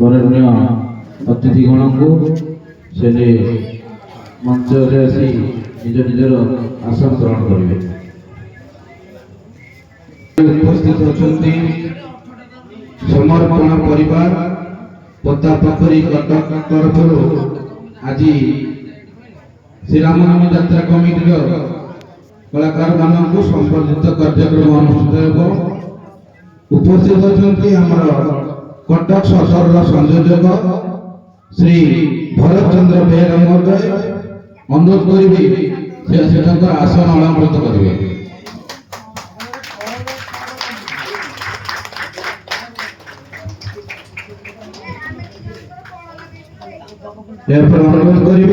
बरेण्य अतिथिगण को से मंच आसी निज निजर आसन ग्रहण करेंगे। उपस्थित अच्छा समर्पण परिवार पतापोखरी कटक तरफ आज श्रीरामनवमी यात्रा कमिटी कलाकार मान संबर्धित कार्यक्रम अनुष्ठित हो। उपस्थित अच्छा कटक सदर संयोजक श्री भरत चंद्र बेहेरा महोदय अनुरोध करी से आसन अलंकृत करेंगे। अनुरोध करी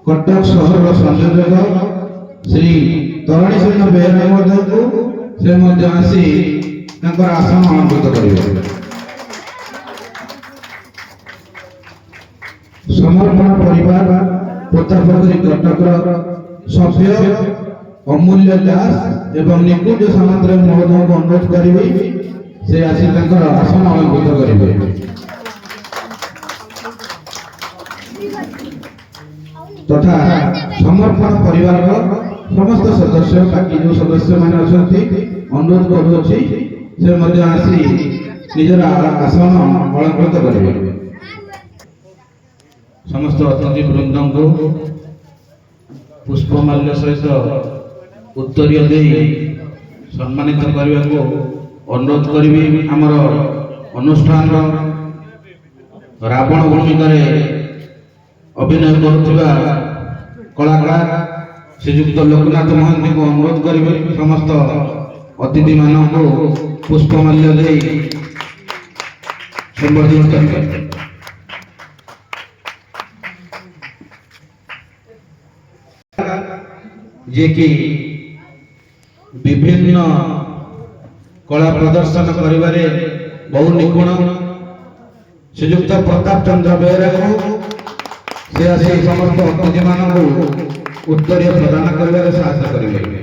कटक सहर संयोजक श्री तरुणी सिंह बेहेरा महोदय को से आसी आसन अलंकृत करेंगे। समर्पण परिवार प्रतापोखरी कटक सभ्य अमूल्य दास एवं निकुंज सामंतराय महोदय को अनुरोध करी से आसी आसन अलंकृत करेंगे। तथा समर्पण परिवार समस्त सदस्य बाकी जो सदस्य मान अनुरोध करुच्छी से आसी निजर आसन अलंकृत करेंगे। समस्त अतिथि वृंद को पुष्पमाल्य सहित उत्तरीय दे सम्मानित करने को अनुरोध करी। आमर अनुष्ठान रावण भूमिका अभिनय करुवा कलाकार श्रीयुक्त लोकनाथ महांती को अनुरोध करेंगे समस्त अतिथि मान को पुष्पमाल्य दे संबर्धित करेंगे। जे कि विभिन्न कला प्रदर्शन करिबारे बहु निपुण श्रीयुक्त प्रताप चंद्र बेहेरा को से आसी समस्त अतिथि मान को उत्तरीय प्रदान करिबारे सहायता करेंगे।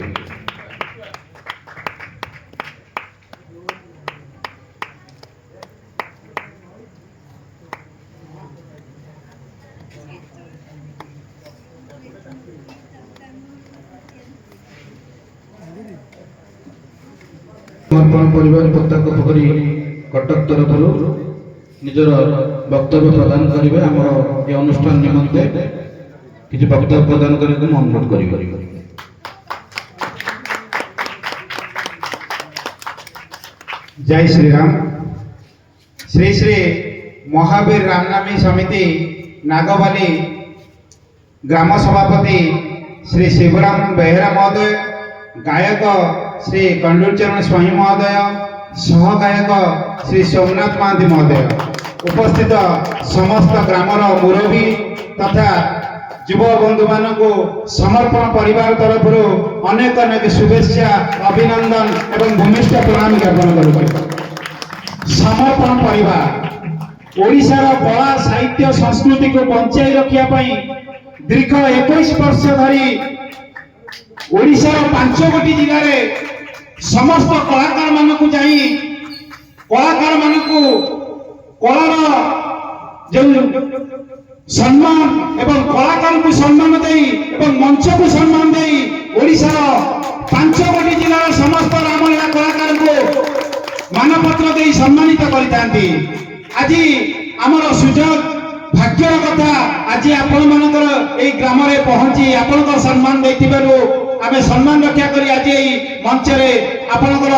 समर्पण परिवार पतापोखरी कटक तरफ निजर वक्तव्य प्रदान करेंगे। आम ये अनुष्ठान निमंते किसी वक्तव्य प्रदान करने को अनुरोध करें। जय श्री राम। श्री श्री महावीर रामनामी समिति नागवाली ग्राम सभापति श्री शिवराम बेहेरा महोदय, गायक श्री कंडूचरण स्वामी महोदय, सहगायक श्री सोमनाथ महांती महोदय, उपस्थित समस्त ग्रामर मुरबी तथा युव बंधु मान को समर्पण परिवार तरफ अनेक अनेक शुभेच्छा अभिनंदन एवं भूमिष्ठ प्रणाम ज्ञापन करुँ। समर्पण परिवार ओडिशार कला साहित्य संस्कृति को बंचाई रखिया दीर्घ 21 वर्ष धरी ओडिशार 5 गोटी जिले में समस्त कलाकार मान को जाई कलाकार मान को कलार जो सम्मान एवं कलाकार को सम्मान दे एवं मंच को सम्मान दे ओडिशार 5 गोटी जिलार समस्त रामलीला कलाकार को मानपत्र दे सम्मानित करते। आज आमर सुजोग भाग्यर कथा आज आपण मानकर ए ग्राम रे पहुंची आपण को सम्मान देथिबारु आमे सम्मान रक्षा करी आज ए मंच रे आपनकर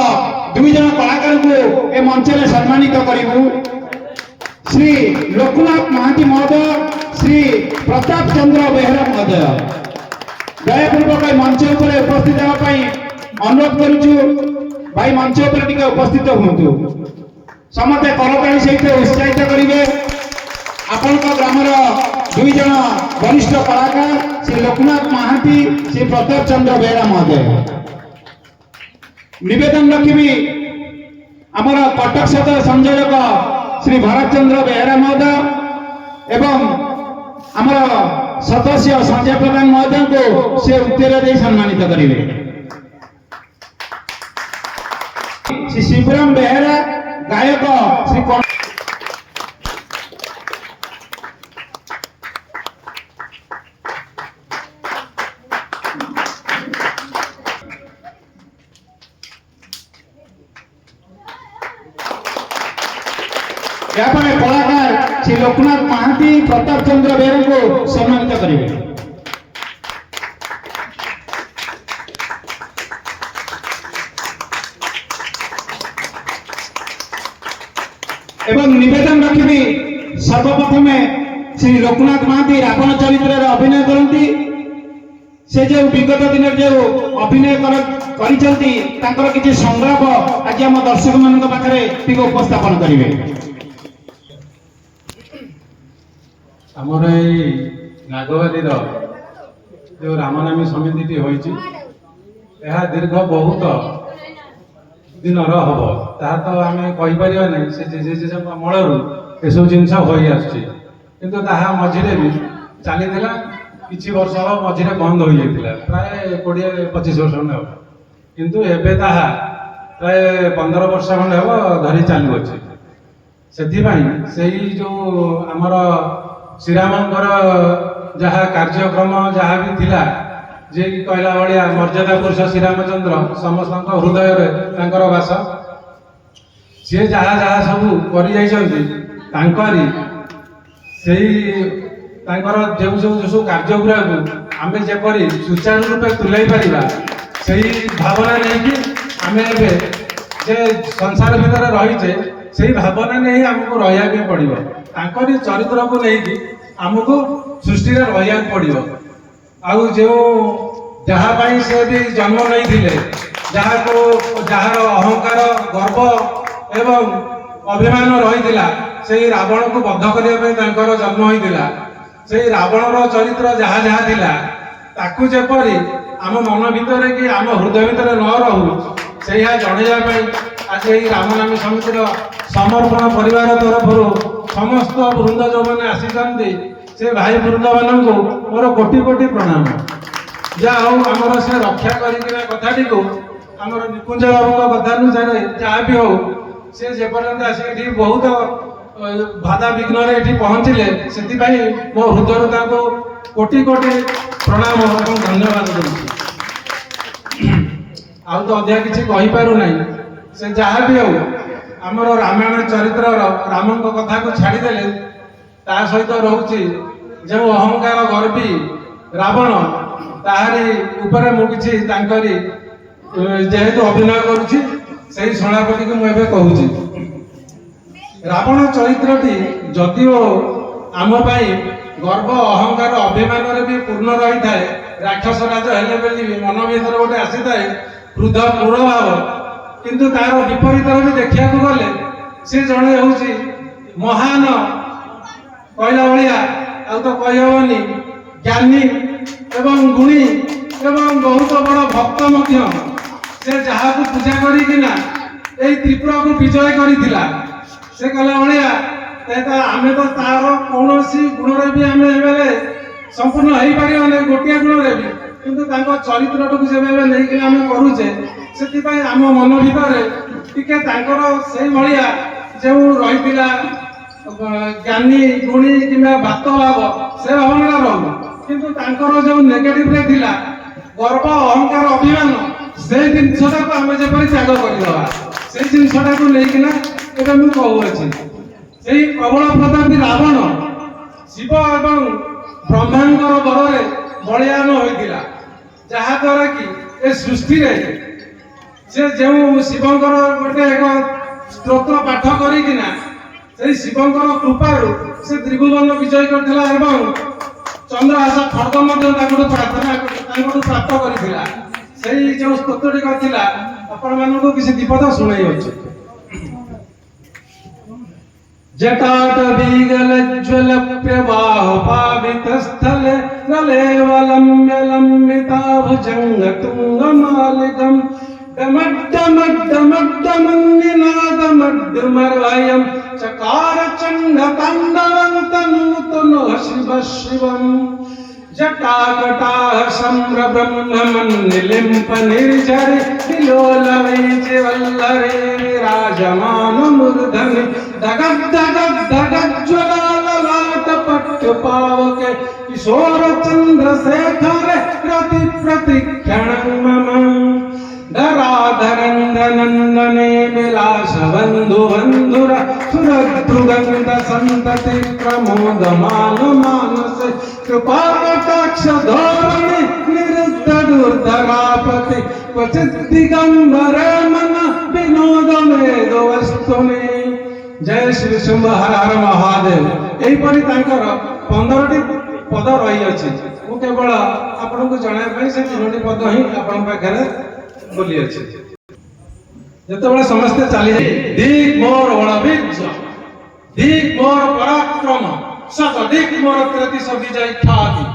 2 जन कलाकार को ए मंच रे सम्मानित करिवु। श्री लोकनाथ महांती महोदय, श्री प्रताप चंद्र बेहेरा महोदय दयापूर्वक मंच उपर उपस्थित होगा अनुरोध करुचु। भाई मंच उपर टिके उपस्थित हुंतु। समस्त कलाकारी सहित उत्साहित करेंगे। आपण ग्रामर 2 जन वरिष्ठ कलाकार श्री लोकनाथ महांती, श्री प्रताप चंद्र बेहेरा महोदय। निवेदन रखी आमर कटक सदर संयोजक श्री भरत चंद्र बेहेरा महोदय एवं आमर सदस्य संजय प्रधान महोदय को से उत्तर दे सम्मानित करेंगे। श्री शिवराम बेहेरा गायक श्री यापरे कलाकार श्री लोकनाथ महांती प्रताप चंद्र बेहरा को सम्मानित करेंगे। एवं निवेदन रखी सर्वप्रथम श्री लोकनाथ महांती रावण चरित्र अभिनय करती से जो विगत दिन जो अभिनय कर किसी संग्राम आज आम दर्शक मान पाखे उपस्थापन करेंगे। आमर नागवाली जो रामनामी समिति होती दीर्घ बहुत दिन हम ता तो आम कहीपर ना से जेजे अमलू एसब जिन किंतु ताहा मझिरे भी चली किछि वर्ष मझिरे बंद हो जाता प्राय 20-25 वर्ष खंडे हम किंतु एबे ताहा प्राय 15 वर्ष खंडे हम धरी चालू अच्छे से जो आमर श्रीरामंकर जहाँ कार्यक्रम जहाँ भी थिला जे कहला भाया मर्यादा पुरुष श्रीरामचंद्र समस्त हृदय में बास सी जहाँ जहाँ सब कर जो सब कार्य गुरा आम जपरी सुचारू रूपे तुलाई पारिबा सही भावना नहीं कि आम जे संसार भितर रहीचे से भावना नहीं आमको रहा पड़ो तांकरी चरित्र को लेकिन आमको सृष्टि रहा पड़ो आउ जो जहाँ से भी जन्म नहीं थिले जहाँ को जार अहंकार गर्व एवं अभिमान रही से रावण को बद्ध करने जन्म होता से रावणर चरित्र जहाँ जहाँ थिला ताकू जेपरी आम मन भितर कि आम हृदय भितर न रहू से जनइबा आज यही रामनामी समितिर समर्पण परिवार तरफ समस्त वृंद जो मैंने आसी से भाई वृंद मान मोर कोटि कोटि प्रणाम जहाँ आमर से रक्षा करना कथाटी को आमर निकुंज बाबू कथानुसार जहाँ भी हो से जेपर्यंत आसिक बहुत बाधा विघ्न ये पहुँचले से मो हृदय को कोटि कोटि प्रणाम और धन्यवाद दूसरी आउ तो अधिक किसी कहीपु ना से जहाँ भी हो आमर रामायण चरित्र राम कथा को छाड़देले ता सहित रोचे जो अहंकार गर्वी रावण ताहारी उपरे मु किछि तांकरी जेहेतु अभिनय करुछि सेही शणापति को मुझे कहूँ रावण चरित्रटी जदिओ आम गर्व अहंकार अभिमान भी पूर्ण रही है राक्षस राज हेले बेली मन भर गोटे आसी थाए क्रोध क्रूर भाव किंतु तार विपरीत भी देखा गले सी जड़े हूँ महान कहला भाया आ तो कहीहबनी ज्ञानी एवं गुणी एवं बहुत बड़ भक्त से जहाँ को पूजा करना त्रिपुरा को विजय करथिला से कहला भाया आम तो तार कौन गुण भी आम संपूर्ण हो पार गोटे गुण भी किंतु चरित्र को जब नहीं आम करुचे से आम मन भर टिके से भाया जो रही ज्ञानी गुणी कि बात भाव से भावना रहू किंतु जो नेगेटिव रे थिला गर्व अहंकार अभिमान से जिनसा को आम जब त्याग करदे से जिनसा को लेकिन एवं मुझे कहूँ से प्रबल प्रतापी रावण शिव एवं ब्रह्मांकर बड़े बलियान होता जहाद्वारा कि ए सृष्टि से जो शिवंकर गोटे एक स्त्रोत्र पाठ करना से शिवंकर कृपारू से त्रिभुवन विजय करथिला एवं चंद्रहास खड्ग प्रार्थना प्राप्त करथिला सेही जो स्तोत्रटी करथिला आपण मानकु किसी दीपद सुनाई अछि जटाट बीगल ज्वल प्रवाह पावित स्थल नलेवलम्य लंबिता भुजंग तुंग मालिकम डमड्डमड्डमड्डमन्निनादमड्डमर्वयं चकार चंड तांडवंत नूतन शिव शिवम जटाकटा सम्रब्रह्ममन्निलिम्प निर्झर विलोलवैज वल्लरे विराजमान मूर्धनि धगद् धगद् धगद् ज्वलाललाट पट्टु पावके किशोर चंद्रशेखर प्रति प्रतिक्षणं मम धराधरन्धनन्दने विलासवन्द बंधु बंधुरा सुरद्रुगंध संतति प्रमोद मान मानसे कृपा कटाक्ष धोरणी निरुद्ध दुर्धरापति क्वचित दिगंबर मन विनोद मेद वस्तुनि। जय श्री शुंभ हर हर महादेव। एहीपरि तांकर 15टी पद रही अछि। मु केवल आपनको जणाय से 3टी पद ही आपन पाखरे बोली अछि। जेतेबेले समस्ते चली जाए दिग मोर बलबीज दिग मोर पराक्रम सत दिग मोर तेतिस विजय ख्याति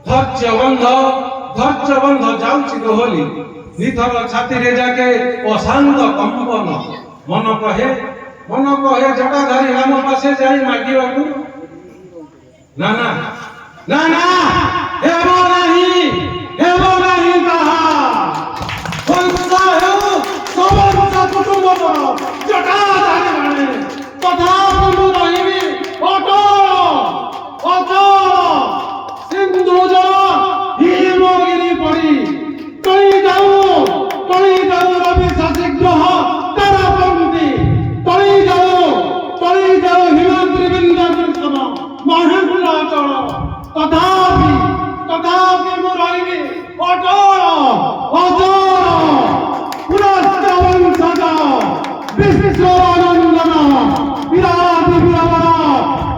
धैर्य बंध जाउछि दोहली निथर छाती रे जाके अशांत कंपन मन कहे जटाधारी राम पासे जाई मागिबाकू ना ना ना ना हेबो नहीं कहा वंशा हेउ समस्त कुटुंब पर जटाधारी माने तथा मु रहिबी अटल सिंधु जल हिमगिरी परी टळी जाऊ रवि शशिग्रह तारापंक्ति टळी जाऊ हिमाद्री बिंदाचल महेंद्राचल तथापि मु रहिबी अटल पुनश्च वंशज विश्वानंदन विराट विरमण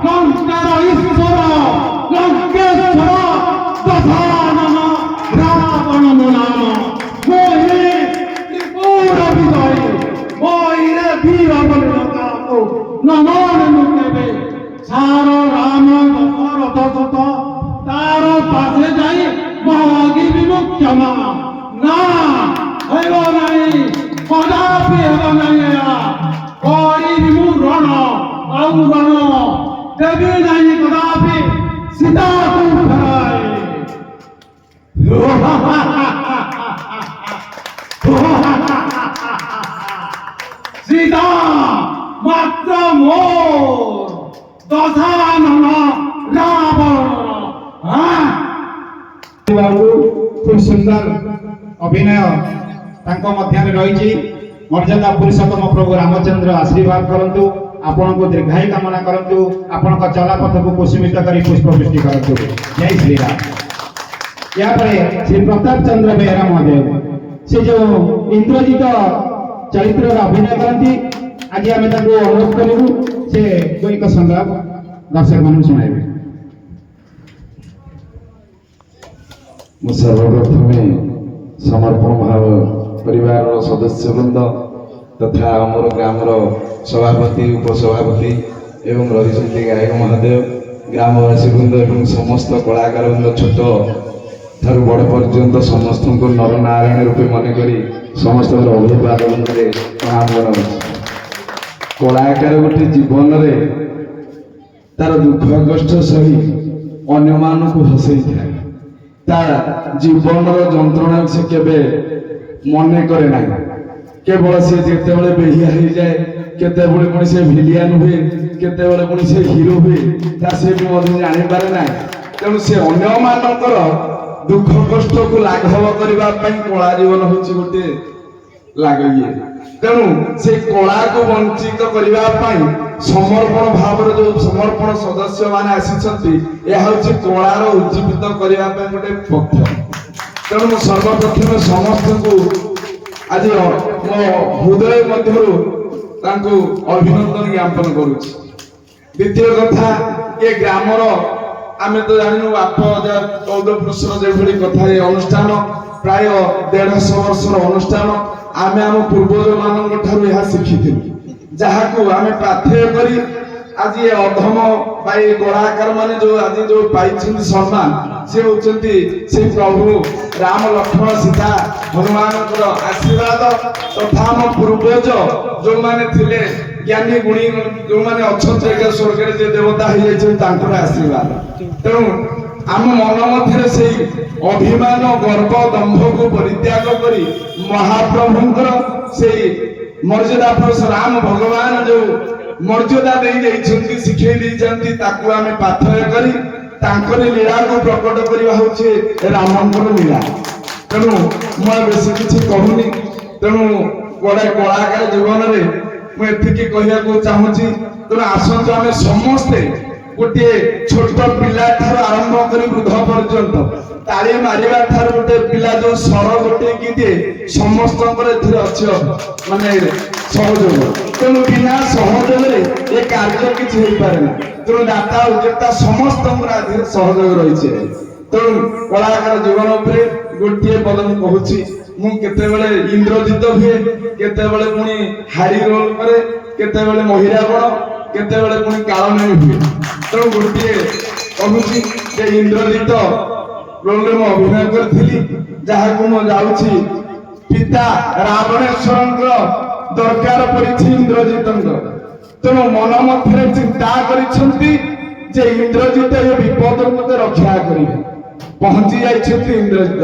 लंकार ईश्वर लंकेश्वर दशानन रावण नाम मोहिनी त्रिपुर विजय मोहिरे वीर बलिदाता को नमन मुकेबे सार राम दशरथ सत तार पासे जाई मागी विमुक्तम ना हेबो नहीं कदापि हेबो नहीं करी रण आउ रण देवी नहीं कदापि सीता को फेराई सीता मात्र मोर दशानन रावण बाबू खूब सुंदर अभिनय तांको मध्य रही। मर्यादा पुरुषोत्तम प्रभु रामचंद्र आशीर्वाद करंतु आपण को दीर्घायु कामना करंतु आपण को चलापथ को कुसुमित करी पुष्पवृष्टि करंतु। जय श्री राम। या परे श्री प्रताप चंद्र बेहरा महोदय से जो इंद्रजीत चरित्र अभिनय करती आज आम अनुरोध करूँ से एक संलाप दर्शक मान शुणाइबे। सर्वप्रथमे समर्पण भाव परिवार सदस्य वृंद तथा आमर ग्रामर सभापति उपसभापति एवं रही गायक महादेव ग्रामवासी वृंद एवं समस्त कलाकार वृंद छोट ठार बड़ पर्यंत समस्त को नर नारायण रूपे मनकरी समस्त अभिवादन प्रणाम कर। कलाकार गोटे जीवन में तार दुख कष्ट सही अन्य मान को हसई था जीवन जंत्रणा से केबे मन करे ना केवल सी जिते बेहिया हो जाए केते पुणी से भिलियन हुए केते पुणी से हिरो हुए से भी जानी पारे ना। तेणु से अन्य मानकर दुख कष्ट को लाघव करने कला जीवन हूँ गोटे लगे। तेणु से कला को वंचित करने समर्पण भाव जो समर्पण सदस्य माने आसी यह कलार उज्जीवित करने गोटे पक्ष। तेणु सर्वप्रथम समस्त को आज मो हृदय मध्य अभिनंदन ज्ञापन करुच्ची। द्वितीय कथा ये ग्रामर आम तो जानू बाप 14 पुरुषर जो कथा ये अनुष्ठान प्राय 150 वर्षर अनुष्ठान आम आम पूर्वज मान यह शिखी जहाँ को आम पाथेय करी आज ये अधम पाई कलाकार माने जो आज जो पाई सम्मान से होचंती से प्रभु राम लक्ष्मण सीता हनुमान आशीर्वाद तथा आम पूर्वज जो माने थिले ज्ञानी गुणी जो माने अच्छा स्वर्ग जे देवता हो आशीर्वाद। तेणु आम मन मध्य से अभिमान गर्व दंभ को परित्याग करी महाप्रभुंकर से मर्यादा पुरुष राम भगवान जो मर्यादा दे शिखे आम पाथय करी तांकरी लीला को प्रकट करवा हूँ रामंकर लीला। तेणु मैं बेस किसी कहूनी। तेणु गोटे कलाकार जीवन में ମୁଁ ଏତିକି କହିବାକୁ ଚାହୁଁଛି। ତେଣୁ ଆସନ୍ତୁ ଆମେ ସମସ୍ତେ ଗୋଟିଏ ଛୋଟ ପିଲା ଠାରୁ ଆରମ୍ଭ କରି ବୃଦ୍ଧ ପର୍ଯ୍ୟନ୍ତ ତାଳି ମାରିବା ଠାରୁ ଗୋଟେ ପିଲା ଯୋଉ ସ୍ୱର ଗୋଟିଏ କି ଦିଏ ସମସ୍ତଙ୍କର ଏଥିରେ ଅଛି ମାନେ ସହଯୋଗ। ତେଣୁ ବିନା ସହଯୋଗରେ ଏ କାର୍ଯ୍ୟ କିଛି ହେଇପାରେ ନା। ତେଣୁ ଦାତା ଉଦ୍ୟୋକ୍ତା ସମସ୍ତଙ୍କର ଆଧିରେ ସହଯୋଗ ରହିଛି। ତେଣୁ କଳାକାର ଜୀବନ ଉପରେ ଗୋଟିଏ ପଦ ମୁଁ କହୁଛି, ମୁଁ କେତେବେଳେ ଇନ୍ଦ୍ରଜିତ ହୁଏ, କେତେବେଳେ ପୁଣି ହାରି ରୋଲ କରେ, କେତେବେଳେ ମହିରାବଣ, କେତେବେଳେ ପୁଣି କାଳନେମି ହୁଏ। ତେଣୁ ଗୋଟିଏ କହୁଛି ଯେ ଇନ୍ଦ୍ରଜିତ ରୋଲରେ ମୁଁ ଅଭିନୟ କରିଥିଲି, ଯାହାକୁ ମୁଁ ଯାଉଛି ପିତା ରାବଣେଶ୍ୱରଙ୍କର ଦରକାର ପଡିଛି ଇନ୍ଦ୍ରଜିତଙ୍କର। ତେଣୁ ମନ ମଧ୍ୟରେ ଚିନ୍ତା କରିଛନ୍ତି ଯେ ଇନ୍ଦ୍ରଜିତ ଏ ବିପଦରୁ ମତେ ରକ୍ଷା କରିବେ। ପହଞ୍ଚି ଯାଇଛନ୍ତି ଇନ୍ଦ୍ରଜିତ,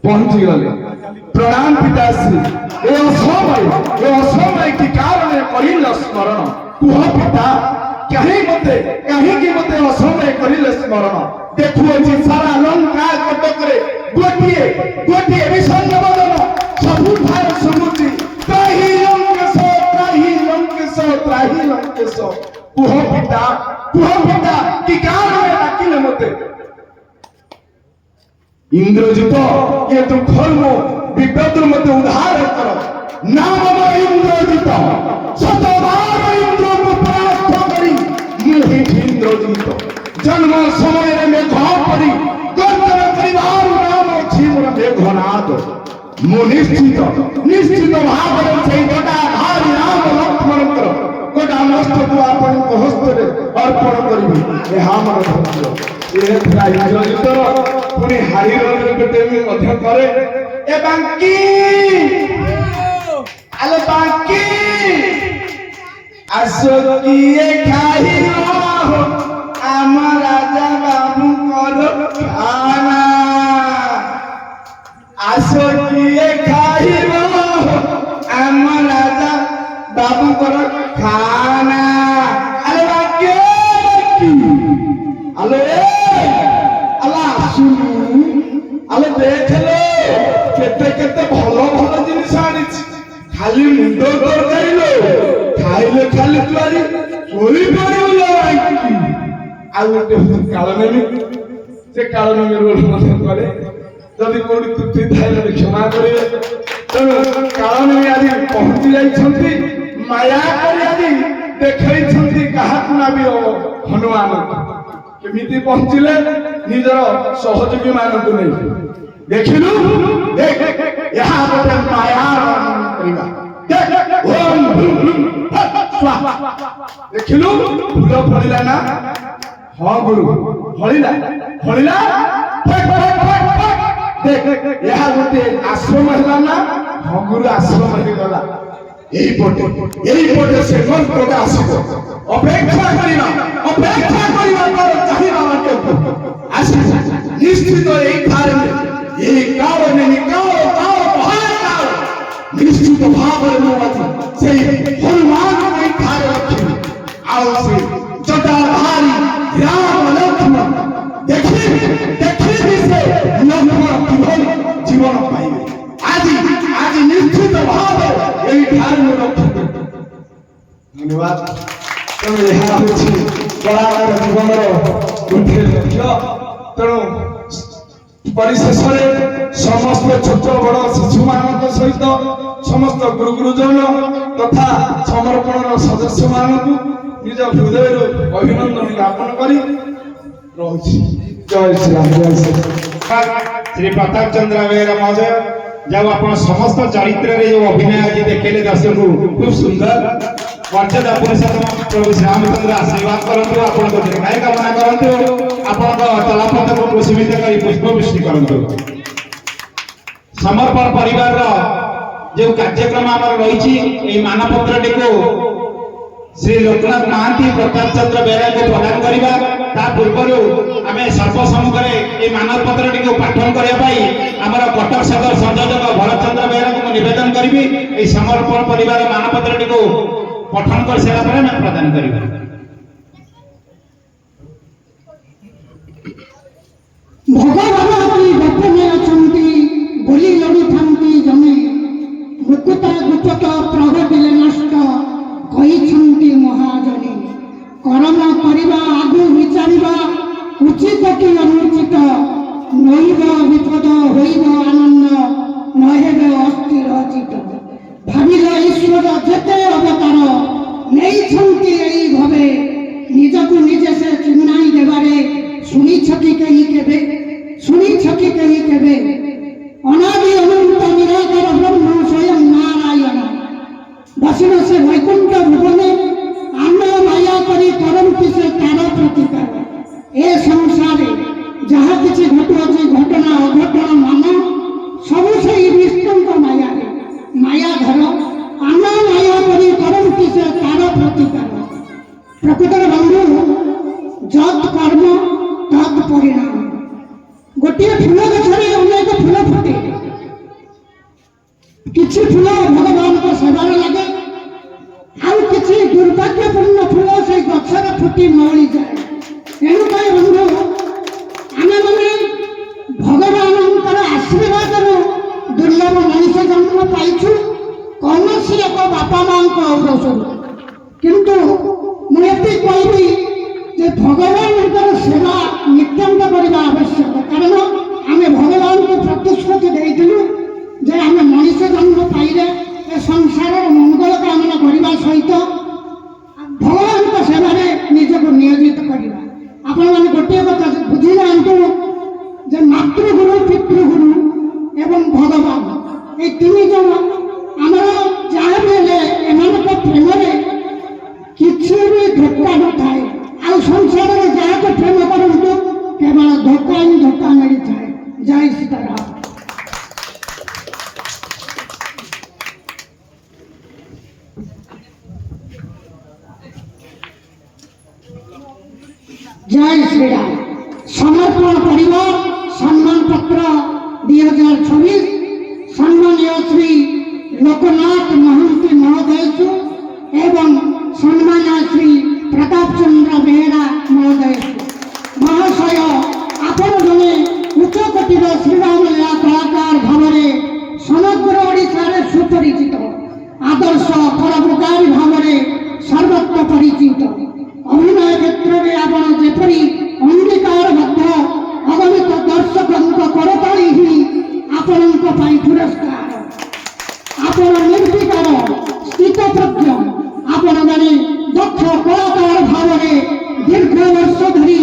ପହଞ୍ଚିଗଲେ। ପ୍ରଣାମ ପିତାଶ୍ରୀ, ଏ ଅସମୟ କି କାରଣରେ କରିଲ ସ୍ମରଣ, କୁହ ପିତା କାହିଁକି ମତେ ଅସମୟ କରିଲେ ସ୍ମରଣ। ଦେଖୁଅଛି ସାରା ଲଙ୍କା କଟକରେ ଗୋଟିଏ ବିଷଣ୍ଣ ବଦନ, ସବୁଠାରେ ଶୁଭୁଛି ତ୍ରାହି ଲଙ୍କେଶ, ତ୍ରାହି ଲଙ୍କେଶ, ତ୍ରାହି ଲଙ୍କେଶ। କୁହ ପିତା କି କାରଣରେ ଡାକିଲେ ମତେ। ଇନ୍ଦ୍ରଜିତ, ଏ ଦୁଃଖରୁ ବିପଦରୁ ମତେ ଉଦ୍ଧାର କର। ନାମ ଇନ୍ଦ୍ରଜିତ, ଶତବାର ଇନ୍ଦ୍ରକୁ ପରାସ୍ତ କରି ମୁଁ ହେଇଛି ଇନ୍ଦ୍ରଜିତ। ଜନ୍ମ ସମୟରେ ମେଘ ପରି ଗର୍ଜନ କରିବାର ନାମ ଅଛି ମୋର ମେଘନାଦ। ମୁଁ ନିଶ୍ଚିତ ଭାବରେ ସେଇ ଗଦାଧାରୀ ରାମ ଲକ୍ଷ୍ମଣଙ୍କର ଗଦା ମସ୍ତକୁ ଆପଣଙ୍କ ହସ୍ତରେ ଅର୍ପଣ କରିବି। ଏହା ମୋର ଧୈର୍ଯ୍ୟ। ଇନ୍ଦ୍ରଜିତର ପୁଣି ହାରିର ଗୋଟେ ମଧ୍ୟ କରେ। ଏ ବାଙ୍କି ଆଲୋ ବାଙ୍କି, ଆସ କିଏ ଖାଇବ ଆମ ରାଜା ବାବୁଙ୍କର ଖାନା। ଆସ କିଏ ଖାଇବ ଆମ ରାଜା ବାବୁଙ୍କର ଖାନା। ଆଲୋ ବାଙ୍କି, ଆଲୋ ଆସୁନୁ, ଆଲୋ ଦେଖିଲେ କେତେ ଭଲ ଜିନିଷ ଆଣିଛି। ଖାଲି ମୁଣ୍ଡ ତରକାରୀ ଖାଇଲେ ଖାଲି ତୁଆରି ଚୋରି କରିବୁ। ଆଉ ଗୋଟେ ହଉଛି କାଳନେମି, ସେ କାଳନେମି ରୋଲ ମଧ୍ୟ କରେ। ଯଦି କୋଉଠି ତ୍ରୁଟି ଥାଏ କ୍ଷମା କରିବେ। ତେଣୁ କାଳନେମି ଆଜି ପହଞ୍ଚି ଯାଇଛନ୍ତି, ମାୟା କରି ଆଜି ଦେଖେଇଛନ୍ତି କାହାକୁ ନାବି ହନୁମାନ। କେମିତି ପହଞ୍ଚିଲେ? ନିଜର ସହଯୋଗୀ ମାନଙ୍କୁ ନେଇ। ଦେଖିଲୁ, ଏହା ଗୋଟେ ମାୟାର କରିବା। ଦେଖିଲୁ ଫୁଲ ଫଳିଲା ନା? ହଁ ଗୁରୁ, ଫଳିଲା। ଏହା ଗୋଟେ ଆଶ୍ରମ ହେଲା ନା? ହଁ ଗୁରୁ, ଆଶ୍ରମ ହେଇଗଲା। ଏଇପଟେ ସେ ମନ୍ତ୍ରଟା ଆସିବ। ଅପେକ୍ଷା କରିବା ତାର ଚାହିଦା ନିଶ୍ଚିତ। ଏଇ ନିଶ୍ଚିତ ଭାବରେ ମୁଁ ଆଜି ସେଇ ହନୁମାନଙ୍କୁ ଏଇ ଠାରେ ରଖିବି। ଆଉ ସେ ଜଟାଧାରୀ ରାମ ଲକ୍ଷ୍ମଣ ଦେଖିବି ସେ ଲକ୍ଷ୍ମଣ କିଭଳି ଜୀବନ ପାଇବେ। ଆଜି ନିଶ୍ଚିତ ଭାବରେ ଏଇ ଠାରେ ମୁଁ ରଖିବି। ଧନ୍ୟବାଦ। ତେଣୁ ଏହା ହେଉଛି କଳାକାର ଜୀବନର ଗୋଟିଏ ଲକ୍ଷ୍ୟ। ତେଣୁ ପରିଶେଷରେ ସମସ୍ତ ଛୋଟ ବଡ଼ ଶିଶୁମାନଙ୍କ ସହିତ ସମସ୍ତ ଗୁରୁଜନ ତଥା ସମର୍ପଣର ସଦସ୍ୟମାନଙ୍କୁ ନିଜ ହୃଦୟରୁ ଅଭିନନ୍ଦନ ଜ୍ଞାପନ କରି ରହୁଛି। ଜୟ ଶ୍ରୀରାମ, ଜୟ ଶ୍ରୀରାମ। ଶ୍ରୀ ପ୍ରତାପ ଚନ୍ଦ୍ର ବେହେରା ମହୋଦୟ, ଯାଉ ଆପଣ ସମସ୍ତ ଚରିତ୍ରରେ ଯୋଉ ଅଭିନୟ ଆଜି ଦେଖେଇଲେ ଦର୍ଶକଙ୍କୁ, ଖୁବ୍ ସୁନ୍ଦର। ମର୍ଯ୍ୟାଦା ପୁରୁଷୋତ୍ତମ ପ୍ରଭୁ ଶ୍ରୀରାମଚନ୍ଦ୍ର ଆଶୀର୍ବାଦ କରନ୍ତୁ, ଆପଣଙ୍କ ଦୀର୍ଘାୟୁ କାମନା କରନ୍ତୁ, ଆପଣଙ୍କ ଚଲାପଥକୁ କୁସୁମିତ କରି ପୁଷ୍ପବୃଷ୍ଟି କରନ୍ତୁ। ସମର୍ପଣ ପରିବାରର ଯେଉଁ କାର୍ଯ୍ୟକ୍ରମ ଆମର ରହିଛି, ଏହି ମାନପତ୍ରଟିକୁ ଶ୍ରୀ ଲୋକନାଥ ମହାନ୍ତି ପ୍ରତାପ ଚନ୍ଦ୍ର ବେହେରାଙ୍କୁ ପ୍ରଦାନ କରିବା। ତା ପୂର୍ବରୁ ଆମେ ସର୍ବସମ୍ମୁଖରେ ଏହି ମାନପତ୍ରଟିକୁ ପାଠନ କରିବା ପାଇଁ ଆମର କଟକ ସଦର ସଂଯୋଜକ ଭରତଚନ୍ଦ୍ର ବେହେରାଙ୍କୁ ମୁଁ ନିବେଦନ କରିବି। ଏହି ସମର୍ପଣ ପରିବାର ମାନପତ୍ରଟିକୁ ପଠନ କରିସାରିଲା ପରେ ଆମେ ପ୍ରଦାନ କରିବା। ଭଗବାନ ଆଜି ଗୋପନେ ଅଛନ୍ତି ବୋଲି ଲଢୁଥାନ୍ତି ଜମି, ମୁକୁତା ଗୁପ୍ତ ପ୍ରଗତିଲେ ନଷ୍ଟ। କର୍ମ କରିବା ଆଗୁ ବିଚାରିବା ଉଚିତ କି ଅନୁଚିତ ନଇବ ବିପଦ ହୋଇବ ଆନନ୍ଦ ନହେବ ଅସ୍ଥିର ଚିତ ଭାବିଲ ଈଶ୍ୱର ଯେତେ ଅବତାର ନେଇଛନ୍ତି ଏଇ ଭାବେ ନିଜକୁ ନିଜେ ସେ ଚିହ୍ନାଇ ଦେବାରେ ଶୁଣିଛ କି କେହି ଅନାଦି ଅନନ୍ତ ନିରାକାର ବ୍ରହ୍ମ ସ୍ୱୟଂ ନାରାୟଣ ବସିନ ସେ ବୈକୁଣ୍ଠ ଭୁବନେ ଆମ ମାୟା କରି କରନ୍ତି ସେ ତାର ପ୍ରତିକାର ଏ ସଂସାରେ ଯାହା କିଛି ଘଟୁଅଛି ଘଟଣା ଅଘଟଣ ମାନ ସବୁ ସେଇ ବିଷ୍ଣୁଙ୍କ ମାୟାରେ ମାୟାଧର ଆମ ମାୟା କରି କରନ୍ତି ସେ ତାର ପ୍ରତିକାର ପ୍ରକୃତରେ ବନ୍ଧୁ ଯତ୍ କର୍ମ ତତ୍ ପରିଣାମ ଗୋଟିଏ ଫୁଲ ଗଛରେ ଅନେକ ଫୁଲ ଫୁଟେ କିଛି ଫୁଲ ଭଗବାନଙ୍କ ସେବାରେ ଲାଗେ ଆଉ କିଛି ଦୁର୍ଭାଗ୍ୟପୂର୍ଣ୍ଣ ଫୁଲ ସେଇ ଗଛରେ ଫୁଟି ମଉଳିଯାଏ ଏଣୁକରି ବନ୍ଧୁ ଆମେମାନେ ଭଗବାନଙ୍କର ଆଶୀର୍ବାଦରୁ ଦୁର୍ଲଭ ମଣିଷ ଜନ୍ମ ପାଇଛୁ କୌଣସି ଏକ ବାପା ମାଙ୍କ ଔରସରୁ କିନ୍ତୁ ମୁଁ ଏତିକି କହିବି ଯେ ଭଗବାନଙ୍କର ସେବା ନିତ୍ୟାନ୍ତ କରିବା ଆବଶ୍ୟକ କାରଣ ଆମେ ଭଗବାନଙ୍କୁ ପ୍ରତିଶ୍ରୁତି ଦେଇଥିଲୁ ଯେ ଆମେ ମଣିଷ ଜନ୍ମ ପାଇଲେ ଏ ସଂସାରର ମଙ୍ଗଳ କାମନା କରିବା ସହିତ ଭଗବାନଙ୍କ ସେବାରେ ନିଜକୁ ନିୟୋଜିତ କରିବା ଆପଣମାନେ ଗୋଟିଏ କଥା ବୁଝି ଯାଆନ୍ତୁ ଯେ ମାତୃଗୁରୁ ପିତୃଗୁରୁ ଏବଂ ଭଗବାନ এই ତିନି ଜଣ ଆମର ଯାହା ବି ହେଲେ ଏମାନଙ୍କ ପ୍ରେମରେ କିଛି ବି ଧୋକା ନଥାଏ ଆଉ ସଂସାରରେ ଯାହାକୁ ପ୍ରେମ କରନ୍ତୁ କେବଳ ଧୋକା ହିଁ ଧୋକା ମିଳିଥାଏ ଜୟ ସୀତାରାମ जय श्री राम समर्पण परिवार सम्मान पत्र 2024 सम्मानीय श्री लोकनाथ महंती महोदय एवं सम्मानीय श्री प्रताप चंद्र बेहरा महोदय महाशय आपण जने उच्च कोटिर श्रीराम लीला कलाकार भाव समग्र ओडिशा सुपरिचित आदर्श परोपकारी भाव सर्वत्र परिचित अभिनय क्षेत्र में आपण जेपरी अंगीकारबद्ध अगणित दर्शकों करताली ही आपण पुरस्कार आपण निर्विकार स्थितप्रज्ञ आपण जने दक्ष कलाकार भाव दीर्घ वर्ष धरी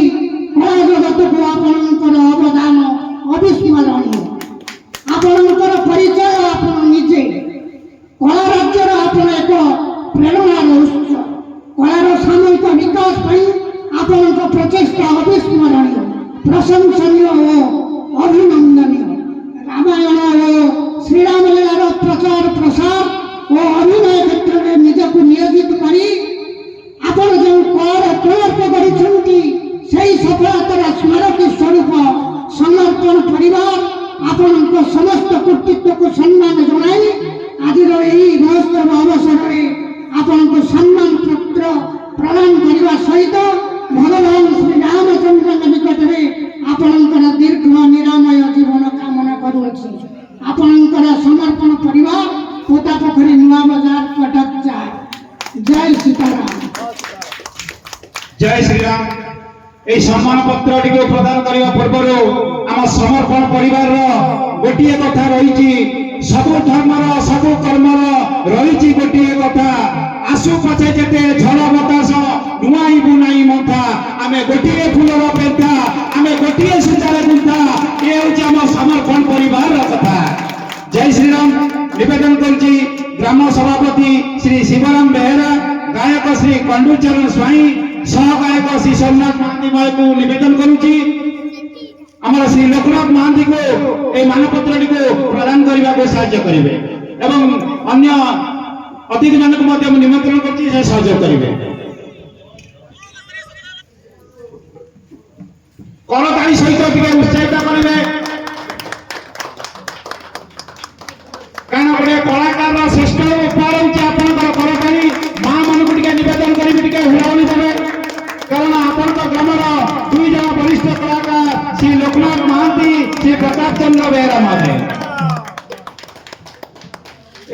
कला जगत को आपण अवदान अविस्मरणीय आपणकर परिचय आपण निजे कला राज्यर आपण एक प्रेरणार उत्स कलार सामूहिक विकास आपण प्रचेषा अविस्मरणीय प्रशंसनीय और अभिनंदनीय रामायण और श्रीराम लीलार प्रचार प्रसार और अभिनय क्षेत्र में निजक नियोजित करी आपण जो कलार प्रयत्न करिसेंती सेही सफलतार स्मारकी स्वरूप समर्पण परिवार आपण समस्त कृतित्व को सम्मान जनाई आज महोत्सव अवसर में आपण सम्मान पत्र प्रदान करने सहित भगवान श्री रामचंद्र निकट में आपण दीर्घ निरामय जीवन कामना करुच्छी आपण समर्पण परिवार पोता पोखरी नुआ बाजार कटक 4 जय सीताराम जय श्रीराम এই সম্মান পত্রটিকে প্রদান করা পূর্বରୁ ଆମ সমর্পণ পরিবারର ଗୋଟିଏ କଥା ରହିଛି ସବୁ ଧର୍ମର ସବୁ କର୍ମର ରହିଛି ଗୋଟିଏ କଥା ଆସୁ ପଛେ ଯେତେ ଝଡ଼ ବତାସ ନୁଆଇବୁ ନାହିଁ ମନ୍ଥା ଆମେ ଗୋଟିଏ ଫୁଲର ପେନ୍ଥା ଆମେ ଗୋଟିଏ ସୂତାରେ ଗୁନ୍ଥା ଏ ହେଉଛି ଆମ ସମର୍ପଣ ପରିବାରର କଥା ଜୟ ଶ୍ରୀରାମ ନିବେଦନ କରୁଛି ଗ୍ରାମ ସଭାପତି ଶ୍ରୀ ଶିବରାମ ବେହେରା ଗାୟକ ଶ୍ରୀ କଣ୍ଡୁଚରଣ ସ୍ୱାଇଁ सहगायक श्री सोमनाथ महांती महोदय को निवेदन करुच्ची आमर श्री लोकनाथ महांती को ए मानपत्र को प्रदान करने को साहाय्य करेंगे एवं अन्य अतिथि मान को निमंत्रण कर सहयोग करेंगे करताली सहित उत्साहित करेंगे कारण गोटे कलाकार श्रेष्ठ उपहार होती आपंकर करताली माँ मान को निवेदन करेंगे हुलाहुली देवे कारण आपण ग्रामर 2 जन वरिष्ठ कलाकार श्री लोकनाथ महांती श्री प्रताप चंद्र बेहरा महोदय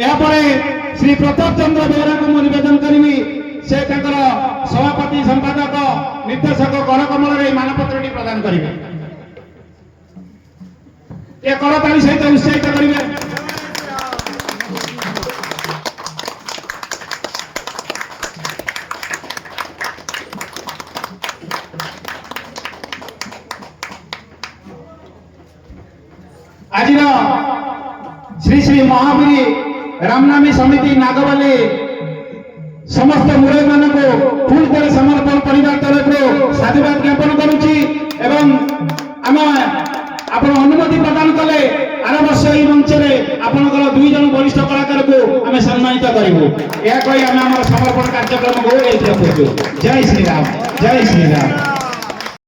यापर श्री प्रताप चंद्र बेहरा को निवेदन करी से ସଭାପତି ସମ୍ପାଦକ ନିର୍ଦ୍ଦେଶକ କରକମଳରେ ଏହି ମାନପତ୍ରଟି ପ୍ରଦାନ କରିବେ। ଏ କରତାଳି ସହିତ ଉତ୍ସାହିତ କରିବେ। ଆଜିର ଶ୍ରୀ ଶ୍ରୀ ମହାବୀର ରାମନାମୀ ସମିତି ନାଗବାଲି ସମସ୍ତ ମୁରବୀ ମାନଙ୍କୁ ଫୁଲ୍ କରି ସମର୍ପଣ ପରିବାର ତରଫରୁ ସାଧୁବାଦ ଜ୍ଞାପନ କରୁଛି ଏବଂ ଆମେ ଆପଣ ଅନୁମତି ପ୍ରଦାନ କଲେ ଆର ବର୍ଷ ଏହି ମଞ୍ଚରେ ଆପଣଙ୍କର 2 ଜଣ ବରିଷ୍ଠ କଳାକାରକୁ ଆମେ ସମ୍ମାନିତ କରିବୁ। ଏହା କହି ଆମେ ଆମର ସମର୍ପଣ କାର୍ଯ୍ୟକ୍ରମକୁ ଏଇଠି ରଖୁଛୁ। ଜୟ ଶ୍ରୀରାମ, ଜୟ ଶ୍ରୀରାମ।